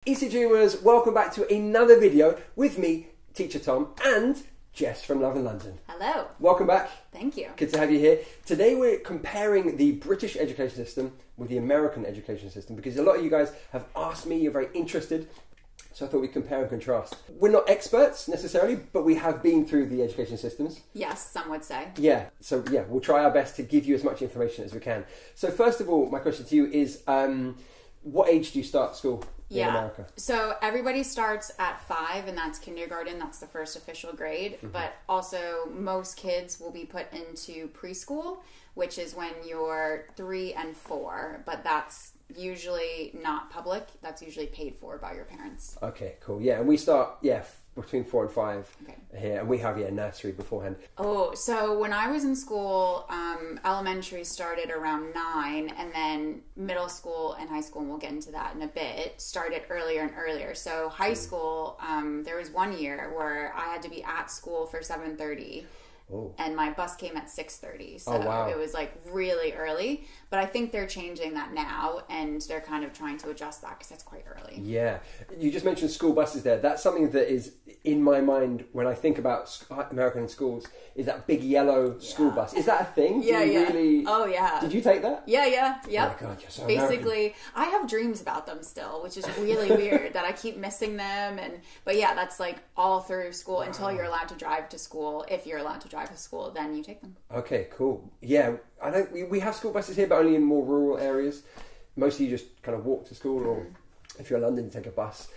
Easy Dreamers, welcome back to another video with me, Teacher Tom, and Jess from Love in London. Hello. Welcome back. Thank you. Good to have you here. Today we're comparing the British education system with the American education system because a lot of you guys have asked me, you're very interested, so I thought we'd compare and contrast. We're not experts necessarily, but we have been through the education systems. Yes, some would say. Yeah, so we'll try our best to give you as much information as we can. So first of all, my question to you is, what age do you start school in America? So everybody starts at 5, and that's kindergarten. That's the first official grade. Mm-hmm. But also most kids will be put into preschool, which is when you're 3 and 4. But that's usually not public. That's usually paid for by your parents. Okay, cool. Yeah, and we start, between 4 and 5 here. And we have, nursery beforehand. Oh, so when I was in school, elementary started around 9, and then middle school and high school, and we'll get into that in a bit, started earlier and earlier. So high school, there was one year where I had to be at school for 7:30. Oh. And my bus came at 6:30, so wow. It was like really early. But I think they're changing that now, and they're kind of trying to adjust that because that's quite early. Yeah, you just mentioned school buses there. That's something that is in my mind when I think about American schools. Is that big yellow school bus? Is that a thing? Yeah, Really... Oh yeah. Did you take that? Yeah. Oh my God, you're so Basically, American. I have dreams about them still, which is really weird that I keep missing them. But yeah, that's like all through school until you're allowed to drive to school. If you're allowed to drive to school, then you take them. Okay, cool. Yeah, I don't. We have school buses here, but only in more rural areas. Mostly you just kind of walk to school, or if you're in London, you take a bus.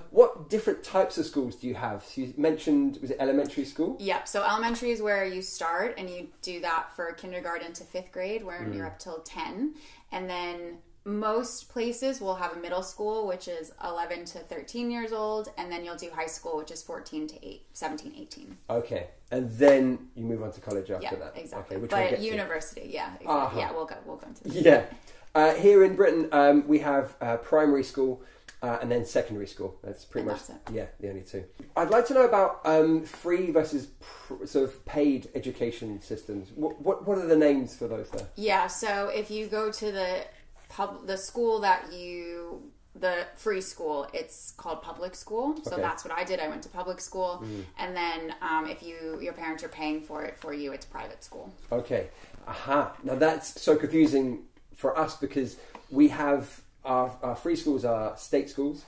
What different types of schools do you have? So you mentioned, was it elementary school? Yeah, so elementary is where you start, and you do that for kindergarten to 5th grade, where you're up till 10. And then most places will have a middle school, which is 11 to 13 years old, and then you'll do high school, which is 14 to 17, 18. Okay, and then you move on to college after that. Yeah, exactly. Okay, which but university, exactly. Yeah, we'll go into that. Yeah. Here in Britain, we have primary school and then secondary school. That's pretty much the only two. I'd like to know about free versus sort of paid education systems. What are the names for those there? Yeah, so if you go to the school the free school, it's called public school. So that's what I did. I went to public school. And then if your parents are paying for it for you, it's private school. Okay. Aha. Now that's so confusing for us because we have our free schools are state schools.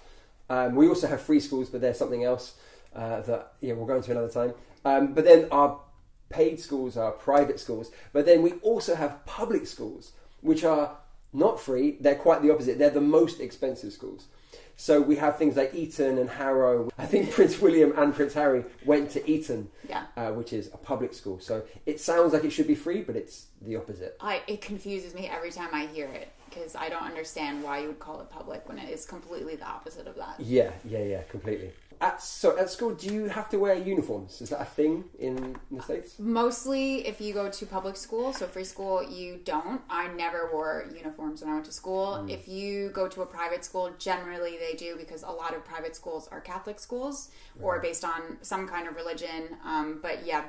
We also have free schools, but there's something else that we'll go into another time. But then our paid schools are private schools. But then we also have public schools, which are not free. They're quite the opposite. They're the most expensive schools. So we have things like Eton and Harrow. I think Prince William and Prince Harry went to Eton, which is a public school. So it sounds like it should be free, but it's the opposite. It confuses me every time I hear it because I don't understand why you would call it public when it is completely the opposite of that. Yeah, completely. At school, do you have to wear uniforms? Is that a thing in the States? Mostly if you go to public school, so free school, you don't. I never wore uniforms when I went to school. If you go to a private school, generally they do because a lot of private schools are Catholic schools or based on some kind of religion. But yeah,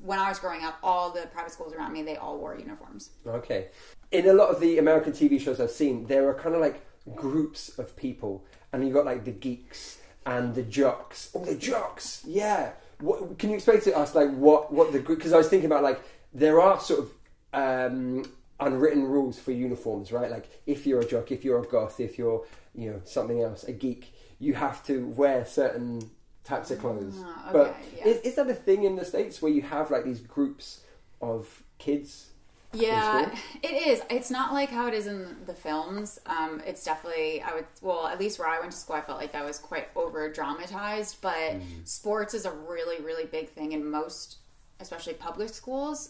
when I was growing up, all the private schools around me, they all wore uniforms. Okay. In a lot of the American TV shows I've seen, there are kind of like groups of people and you've got like the geeks and the jocks. Oh, the jocks! Yeah. Can you explain to us like what the group? Because I was thinking about like there are sort of unwritten rules for uniforms, right? Like if you're a jock, if you're a goth, if you're something else, a geek, you have to wear certain types of clothes. But is that a thing in the States where you have like these groups of kids? Yeah, it is. It's not like how it is in the films. It's definitely, at least where I went to school, I felt like that was quite over dramatized, but sports is a really, really big thing in most, especially public schools,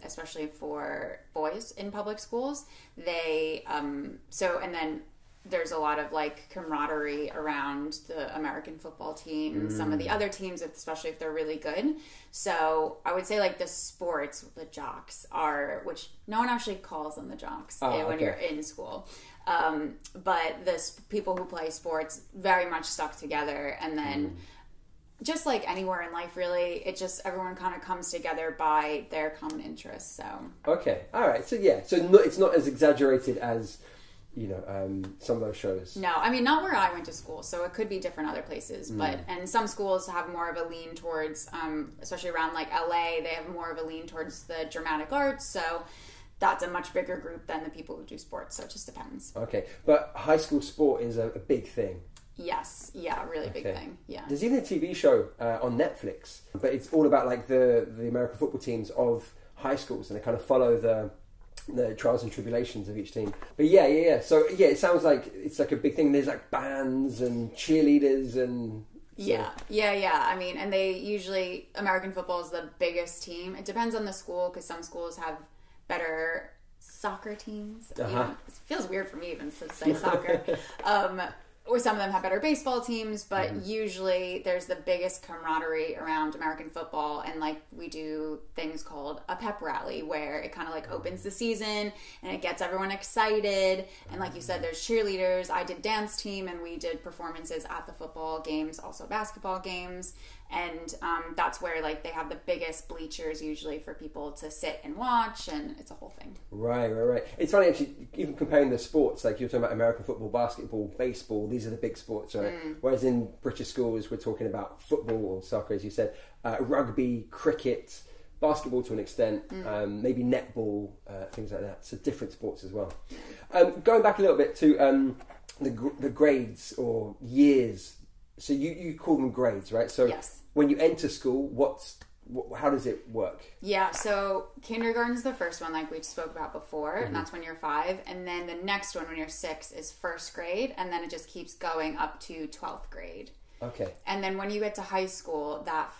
especially for boys in public schools. And then there's a lot of like camaraderie around the American football team, some of the other teams, especially if they're really good. So I would say like the sports, the jocks are, which no one actually calls them the jocks when you're in school. But the people who play sports very much stuck together. And then just like anywhere in life, really, everyone kind of comes together by their common interests. So okay, all right. So yeah, so it's not as exaggerated as some of those shows. No, I mean, not where I went to school, so it could be different other places. And some schools have more of a lean towards, especially around like LA, they have more of a lean towards the dramatic arts. So that's a much bigger group than the people who do sports. So it just depends. Okay, but high school sport is a big thing. Yes, yeah, really big thing. Yeah, there's even a TV show on Netflix, but it's all about like the American football teams of high schools, and they kind of follow the trials and tribulations of each team. But so it sounds like it's like a big thing. There's like bands and cheerleaders and yeah. I mean, and they usually, American football is the biggest team. It depends on the school, because some schools have better soccer teams. It feels weird for me even to say soccer. Or some of them have better baseball teams, but usually there's the biggest camaraderie around American football, and like we do things called a pep rally, where it kind of like opens the season and it gets everyone excited. And like you said, there's cheerleaders. I did dance team, and we did performances at the football games, also basketball games. And that's where like they have the biggest bleachers usually for people to sit and watch, and it's a whole thing. Right. It's funny actually, even comparing the sports, like you're talking about American football, basketball, baseball, these are the big sports, right? Whereas in British schools, we're talking about football or soccer, as you said, rugby, cricket, basketball to an extent, maybe netball, things like that. So different sports as well. Going back a little bit to the grades or years. So you call them grades, right? So yes. When you enter school, how does it work? Yeah, so kindergarten is the first one, like we spoke about before, and that's when you're 5. And then the next one, when you're 6, is first grade, and then it just keeps going up to 12th grade. Okay. And then when you get to high school, that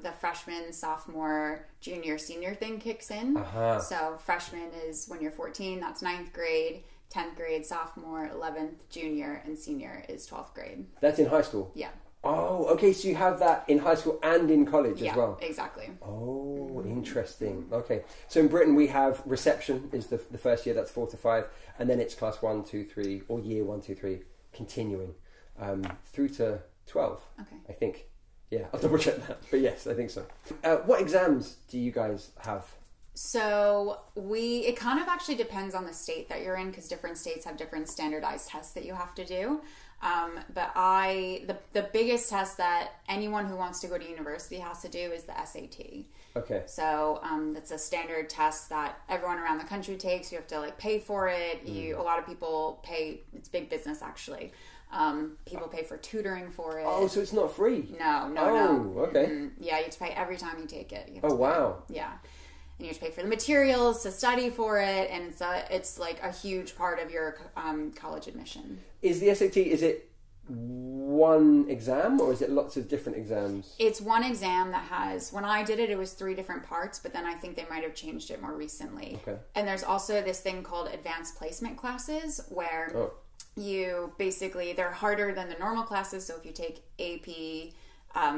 the freshman, sophomore, junior, senior thing kicks in. So freshman is when you're 14, that's 9th grade. 10th grade, sophomore, 11th, junior, and senior is 12th grade. That's in high school? Yeah. Oh, okay, so you have that in high school and in college as well? Yeah, exactly. Oh, interesting. Okay, so in Britain we have reception is the first year, that's 4 to 5, and then it's class 1, 2, 3, or year 1, 2, 3, continuing through to 12, I think. Yeah, I'll double check that, but yes, I think so. What exams do you guys have? So it kind of actually depends on the state that you're in, because different states have different standardized tests that you have to do. But the biggest test that anyone who wants to go to university has to do is the SAT. Okay. So that's a standard test that everyone around the country takes. You have to like pay for it. A lot of people pay. It's big business actually. People pay for tutoring for it. Oh, so it's not free? No. Okay. Yeah, you have to pay every time you take it. Wow. Yeah. And you have to pay for the materials to study for it, and it's like a huge part of your college admission. Is the SAT, is it one exam, or is it lots of different exams? It's one exam that has, when I did it, it was 3 different parts, but then I think they might have changed it more recently. Okay. And there's also this thing called advanced placement classes, where you basically, they're harder than the normal classes, so if you take AP,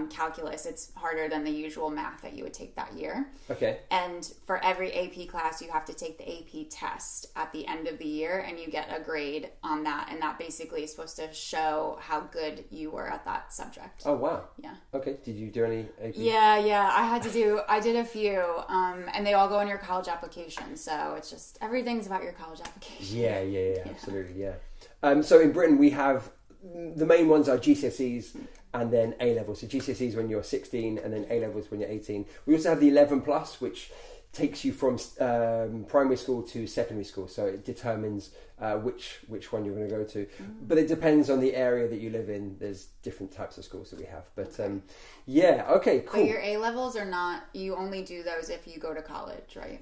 calculus, it's harder than the usual math that you would take that year. Okay. And for every AP class, you have to take the AP test at the end of the year, and you get a grade on that. And that basically is supposed to show how good you were at that subject. Oh, wow. Yeah. Okay. Did you do any AP? Yeah. I did a few. And they all go in your college application. So it's just, everything's about your college application. Yeah. Absolutely, yeah. So in Britain, we have, the main ones are GCSEs, and then A-levels. So GCSEs when you're 16, and then A-levels when you're 18. We also have the 11 plus, which takes you from primary school to secondary school. So it determines which one you're going to go to. But it depends on the area that you live in. There's different types of schools that we have. But okay, cool. But your A-levels are not, you only do those if you go to college, right?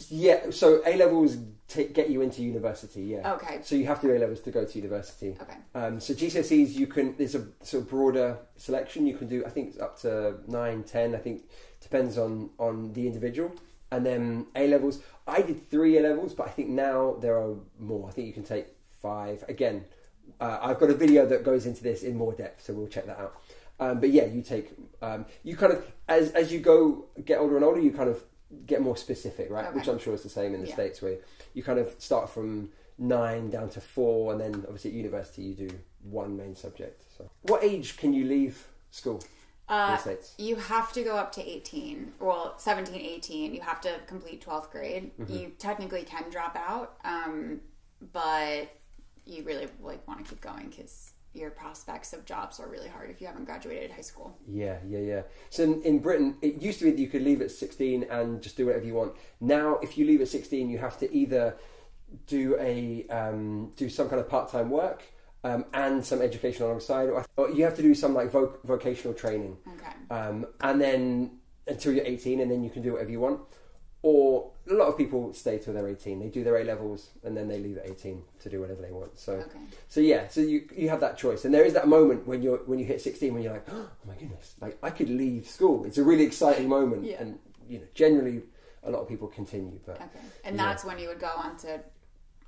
Yeah, so A-levels get you into university, yeah. Okay. So you have to do A-levels to go to university. Okay. So GCSEs, there's a sort of broader selection. You can do, I think it's up to 9, 10, I think, depends on the individual. And then A-levels, I did 3 A-levels, but I think now there are more. I think you can take 5. Again, I've got a video that goes into this in more depth, so we'll check that out. But yeah, you take, you kind of, as you get older and older, you kind of get more specific, right? Okay. Which I'm sure is the same in the States, where you kind of start from 9 down to 4, and then obviously at university you do 1 main subject. So, what age can you leave school in the States? You have to go up to 18, well, 17, 18. You have to complete 12th grade. You technically can drop out. but you really like want to keep going because your prospects of jobs are really hard if you haven't graduated high school. Yeah. So in Britain, it used to be that you could leave at 16 and just do whatever you want. Now, if you leave at 16, you have to either do some kind of part-time work and some education alongside, or you have to do some like vocational training. Okay. And then until you're 18, and then you can do whatever you want. Or a lot of people stay till they're 18. They do their A-levels and then they leave at 18 to do whatever they want. So you have that choice. And there is that moment when you hit 16 when you're like, oh my goodness, like I could leave school. It's a really exciting moment. Yeah. And generally a lot of people continue. But and that's when you would go on to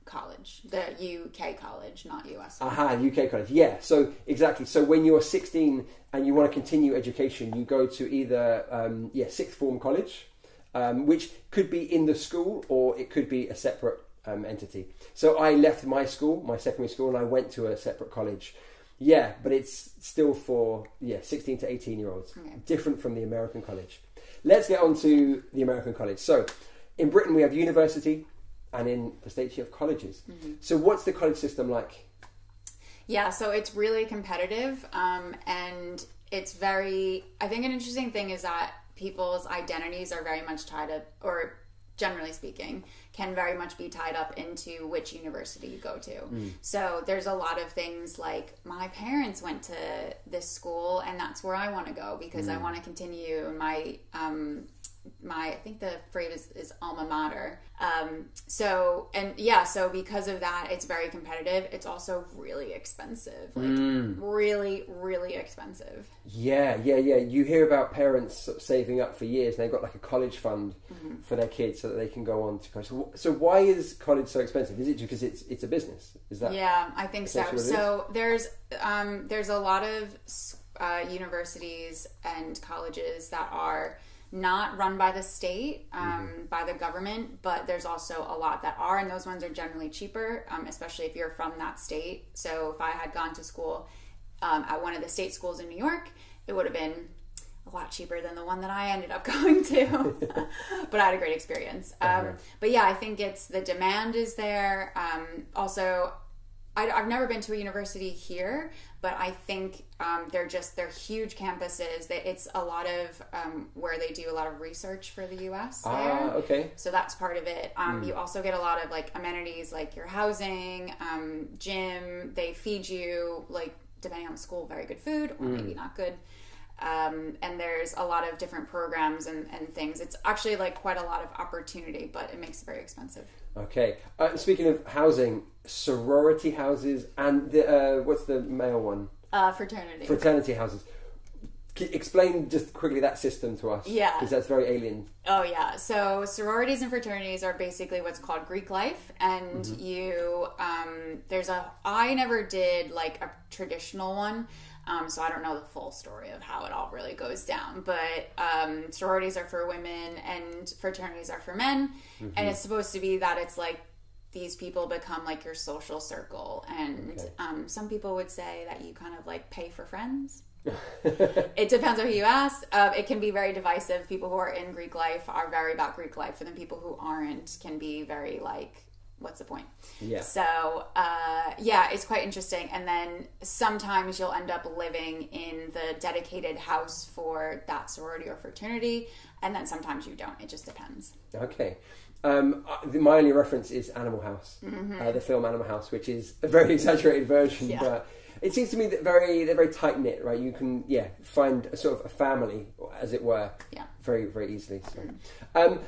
college, the UK college, not US. UK college. Yeah. So exactly. So when you're 16 and you want to continue education, you go to either sixth form college. Which could be in the school or it could be a separate entity. So I left my school, my secondary school, and I went to a separate college. Yeah, but it's still for 16 to 18 year olds. Okay. Different from the American college. Let's get on to the American college. So in Britain we have university and in the States you have colleges. Mm-hmm. So what's the college system like? Yeah, so it's really competitive and it's very, I think an interesting thing is that people's identities are very much tied up, or generally speaking, can very much be tied up into which university you go to. So there's a lot of things like my parents went to this school and that's where I want to go because I want to continue my I think the phrase is alma mater. So because of that, it's very competitive. It's also really expensive, really, really expensive. Yeah. You hear about parents sort of saving up for years and they've got like a college fund for their kids so that they can go on to college. So why is college so expensive? Is it because it's a business? Is that? Yeah, I think so. So there's a lot of universities and colleges that are not run by the state, by the government, but there's also a lot that are, and those ones are generally cheaper, especially if you're from that state. So if I had gone to school at one of the state schools in New York, it would have been a lot cheaper than the one that I ended up going to, but I had a great experience. But yeah, I think it's the demand is there. Also, I've never been to a university here, but I think they're huge campuses. It's a lot of where they do a lot of research for the U.S. there. Okay. So that's part of it. You also get a lot of like amenities, like your housing, gym. They feed you, like depending on the school, very good food or maybe not good. And there's a lot of different programs and things. It's actually like quite a lot of opportunity, but it makes it very expensive. Okay. Speaking of housing, sorority houses and what's the male one? Fraternity. Fraternity houses. Explain just quickly that system to us. Yeah. Because that's very alien. Oh, yeah. So sororities and fraternities are basically what's called Greek life. And I never did like a traditional one. So I don't know the full story of how it all really goes down. But sororities are for women and fraternities are for men. And it's supposed to be that it's like these people become like your social circle. And some people would say that you kind of like pay for friends. It depends on who you ask. It can be very divisive. People who are in Greek life are very about Greek life, and then people who aren't can be very like, what's the point? Yeah. So, it's quite interesting. And then sometimes you'll end up living in the dedicated house for that sorority or fraternity, and then sometimes you don't. It just depends. Okay. My only reference is Animal House, the film Animal House, which is a very exaggerated version, but it seems to me that they're very tight knit, right? You can find a sort of a family, as it were, very very easily. So.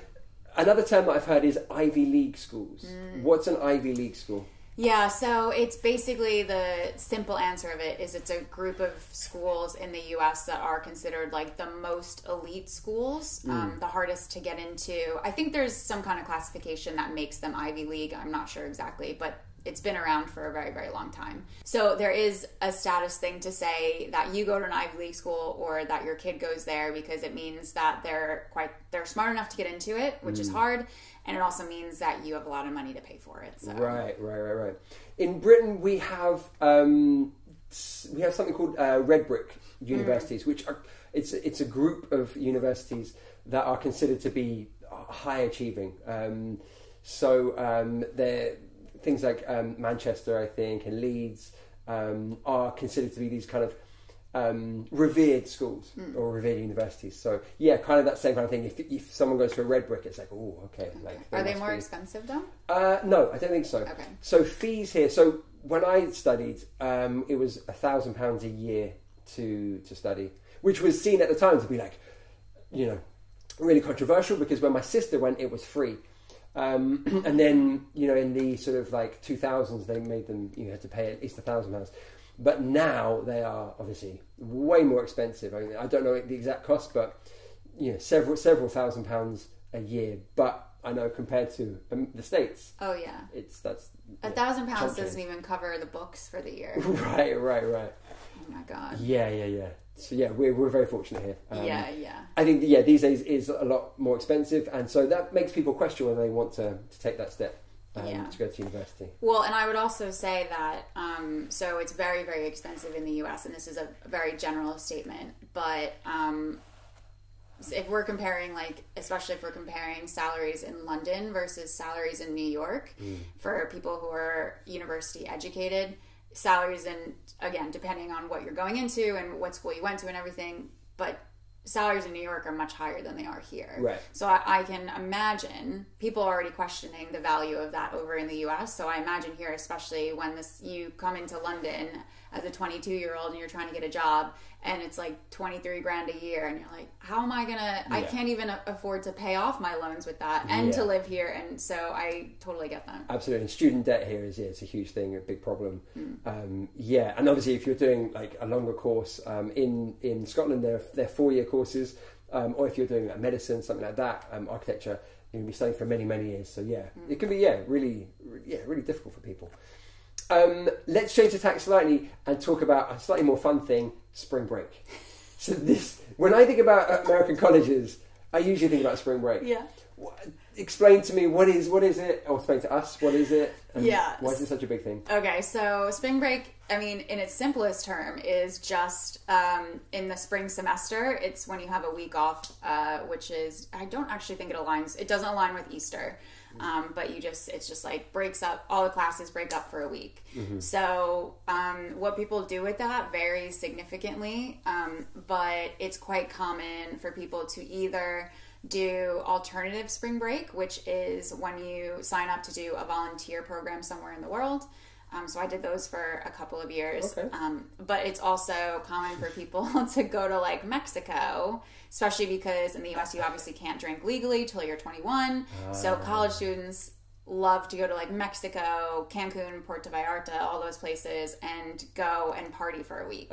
Another term that I've heard is Ivy League schools. What's an Ivy League school? Yeah, so it's basically the simple answer of it is it's a group of schools in the U.S. that are considered like the most elite schools, the hardest to get into. I think there's some kind of classification that makes them Ivy League. I'm not sure exactly, but it's been around for a very, very long time. So there is a status thing to say that you go to an Ivy League school or that your kid goes there because it means that they're smart enough to get into it, which is hard. And it also means that you have a lot of money to pay for it. So. Right. In Britain, we have something called red brick universities, which it's a group of universities that are considered to be high achieving. things like Manchester, I think, and Leeds are considered to be these kind of revered schools or revered universities. So yeah, kind of that same kind of thing. If someone goes to a Red Brick, it's like, oh, okay. Like, are they more expensive though? No, I don't think so. Okay. So fees here. So when I studied, it was £1,000 a year to study, which was seen at the time to be like, you know, really controversial, because when my sister went, it was free. And then, you know, in the sort of like 2000s, they made them, you had to pay at least £1,000. But now they are obviously way more expensive. I mean, I don't know the exact cost, but, you know, several £1,000s a year. But I know compared to the States, oh yeah, that's £1,000 doesn't even cover the books for the year. Right. Oh my god. Yeah. So yeah, we're very fortunate here. Yeah. I think these days is a lot more expensive, and so that makes people question whether they want to take that step to go to university. Well, and I would also say that so it's very, very expensive in the U.S., and this is a very general statement, but if we're comparing, like, especially if we're comparing salaries in London versus salaries in New York, for people who are university educated, salaries in, again, depending on what you're going into and what school you went to and everything, but salaries in New York are much higher than they are here. Right. So I can imagine people are already questioning the value of that over in the U.S. So I imagine here, especially when you come into London as a 22-year-old and you're trying to get a job, and it's like 23 grand a year, and you're like, how am I gonna? I can't even afford to pay off my loans with that and to live here. And so I totally get that. Absolutely. And student debt here is it's a huge thing, a big problem. And obviously if you're doing like a longer course in Scotland, they're 4-year courses, or if you're doing like medicine, something like that, architecture, you're gonna be studying for many, many years. So it can be really difficult for people. Let's change the tack slightly and talk about a slightly more fun thing: spring break. So when I think about American colleges, I usually think about spring break. Yeah. Explain to me what is it, or explain to us what is it, and why is it such a big thing? Okay, so spring break, I mean, in its simplest term, is just in the spring semester. It's when you have a week off, which is, I don't actually think it doesn't align with Easter. But it's just like breaks up, all the classes break up for a week. So what people do with that varies significantly, but it's quite common for people to either do alternative spring break, which is when you sign up to do a volunteer program somewhere in the world. So I did those for a couple of years. Okay. But it's also common for people to go to like Mexico, especially because in the US you obviously can't drink legally till you're 21. So college students love to go to like Mexico, Cancun, Puerto Vallarta, all those places, and go and party for a week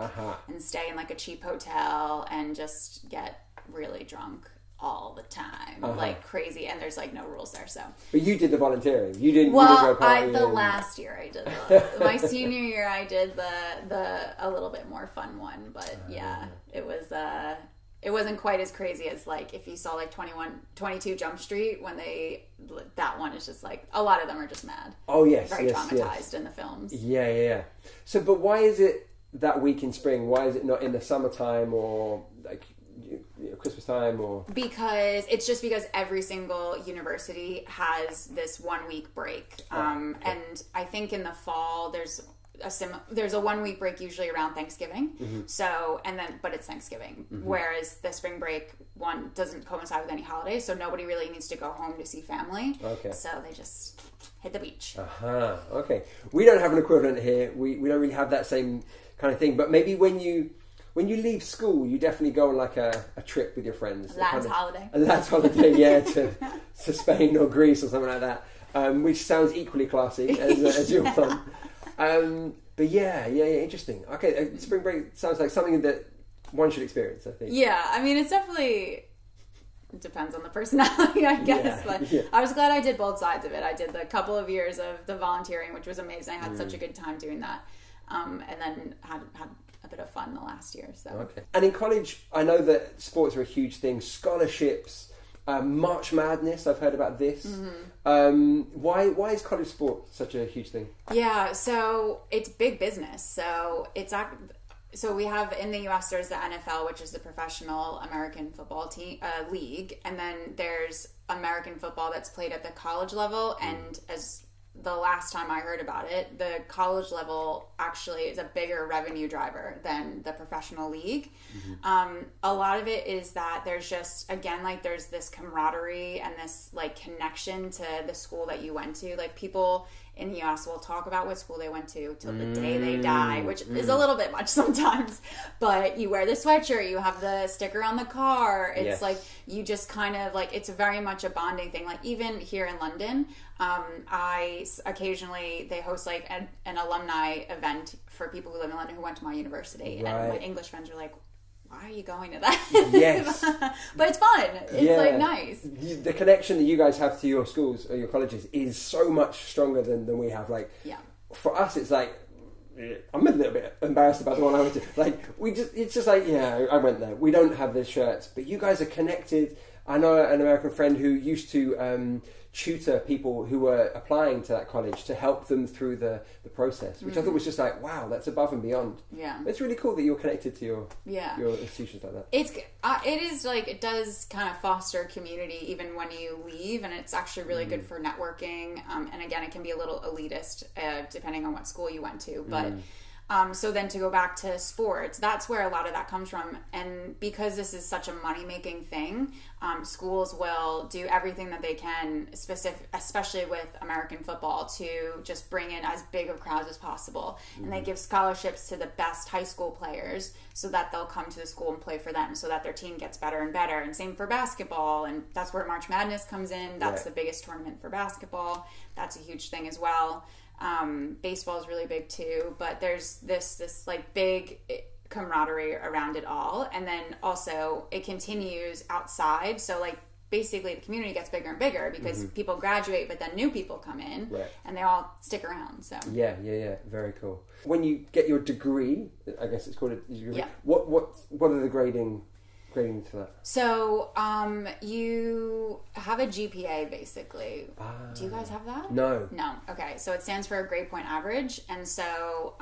and stay in like a cheap hotel and just get really drunk all the time, like crazy, and there's like no rules there. So, but you did the volunteering. You didn't. Well, last year I did. My senior year I did the a little bit more fun one, but it was. It wasn't quite as crazy as like if you saw like 22 Jump Street that one is just like a lot of them are just mad. Oh yes, very traumatized in the films. Yeah. So, but why is it that week in spring? Why is it not in the summertime or like Christmas time? Or because every single university has this 1 week break, and I think in the fall there's a 1 week break usually around Thanksgiving. So but it's Thanksgiving, whereas the spring break one doesn't coincide with any holidays, so nobody really needs to go home to see family. So they just hit the beach. Okay, we don't have an equivalent here. We don't really have that same kind of thing, but maybe when you leave school, you definitely go on like a trip with your friends. A lad's holiday. A lad's holiday, to Spain or Greece or something like that, which sounds equally classy as your one. But yeah, interesting. Okay, spring break sounds like something that one should experience, I think. Yeah, I mean, it's definitely depends on the personality, I guess. I was glad I did both sides of it. I did the couple of years of the volunteering, which was amazing. I had such a good time doing that, and then had a bit of fun the last year. So okay. And in college, I know that sports are a huge thing. Scholarships. March Madness, I've heard about this. Why is college sport such a huge thing? Yeah, so it's big business. So we have in the US there's the NFL, which is the professional American football league, and then there's American football that's played at the college level and as the last time I heard about it, the college level actually is a bigger revenue driver than the professional league. A lot of it is that there's just, again, like there's this camaraderie and this like connection to the school that you went to. Like people in the US will talk about what school they went to till the day they die, which is a little bit much sometimes. But you wear the sweatshirt, you have the sticker on the car. It's like you just kind of like, it's very much a bonding thing. Like even here in London, I occasionally, they host like an alumni event for people who live in London who went to my university. And my English friends are like, why are you going to that? Yes. But it's fun. It's like nice. The connection that you guys have to your schools or your colleges is so much stronger than we have. Like, for us, it's like, I'm a little bit embarrassed about the one I went to. Like, it's just like, yeah, I went there. We don't have the shirts, but you guys are connected. I know an American friend who used to tutor people who were applying to that college to help them through the process, which I thought was just like, wow, that's above and beyond. Yeah, it's really cool that you're connected to your institutions like that. It is like, it does kind of foster community even when you leave, and it's actually really good for networking. And again, it can be a little elitist depending on what school you went to, but. So then to go back to sports, that's where a lot of that comes from. And because this is such a money-making thing, schools will do everything that they can, especially with American football, to just bring in as big of crowds as possible. And they give scholarships to the best high school players so that they'll come to the school and play for them, so that their team gets better and better. And same for basketball, and that's where March Madness comes in. That's the biggest tournament for basketball. That's a huge thing as well. Baseball is really big too, but there's this like big camaraderie around it all. And then also it continues outside. So like basically the community gets bigger and bigger because people graduate, but then new people come in and they all stick around. So yeah. Very cool. When you get your degree, I guess it's called a degree. What are the grading to that? So you have a GPA basically. Do you guys have that? No. Okay, so it stands for a grade point average, and so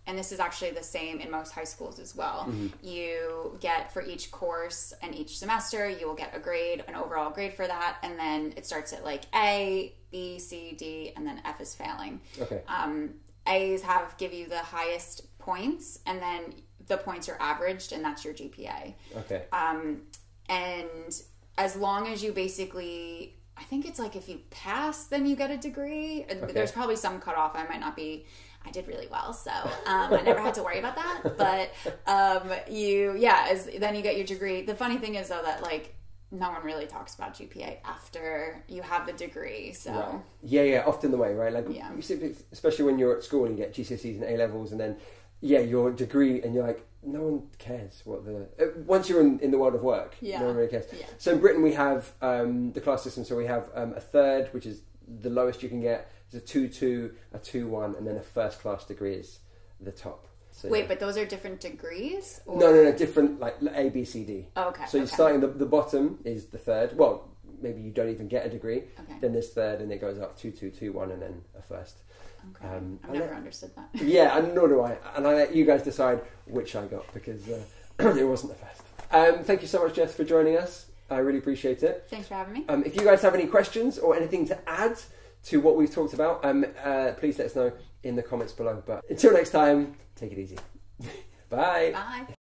and this is actually the same in most high schools as well. You get, for each course and each semester, you will get a grade, an overall grade for that, and then it starts at like A, B, C, D, and then F is failing. Okay. A's give you the highest points, and then the points are averaged, and that's your GPA. Okay. And as long as you basically, I think it's like if you pass, then you get a degree. Okay. There's probably some cutoff. I might not be. I did really well, so I never had to worry about that. But then you get your degree. The funny thing is though that like no one really talks about GPA after you have the degree. So often the way, right? Like especially when you're at school and you get GCSEs and A levels, and then your degree, and you're like, no one cares what the once you're in the world of work, no one really cares. So in Britain we have the class system. So we have a third, which is the lowest you can get. There's a 2-2, a 2-1, and then a first class degree is the top. So, wait, but those are different degrees? Or? No, different, like A, B, C, D. Oh, okay. So you're starting, the bottom is the third. Well, maybe you don't even get a degree. Okay. Then there's third, and it goes up 2-2, 2-1, and then a first. Okay. I've never understood that. Yeah, and nor do I. And I let you guys decide which I got, because it wasn't the first. Thank you so much, Jess, for joining us. I really appreciate it. Thanks for having me. If you guys have any questions or anything to add to what we've talked about, please let us know in the comments below. But until next time, take it easy. Bye. Bye.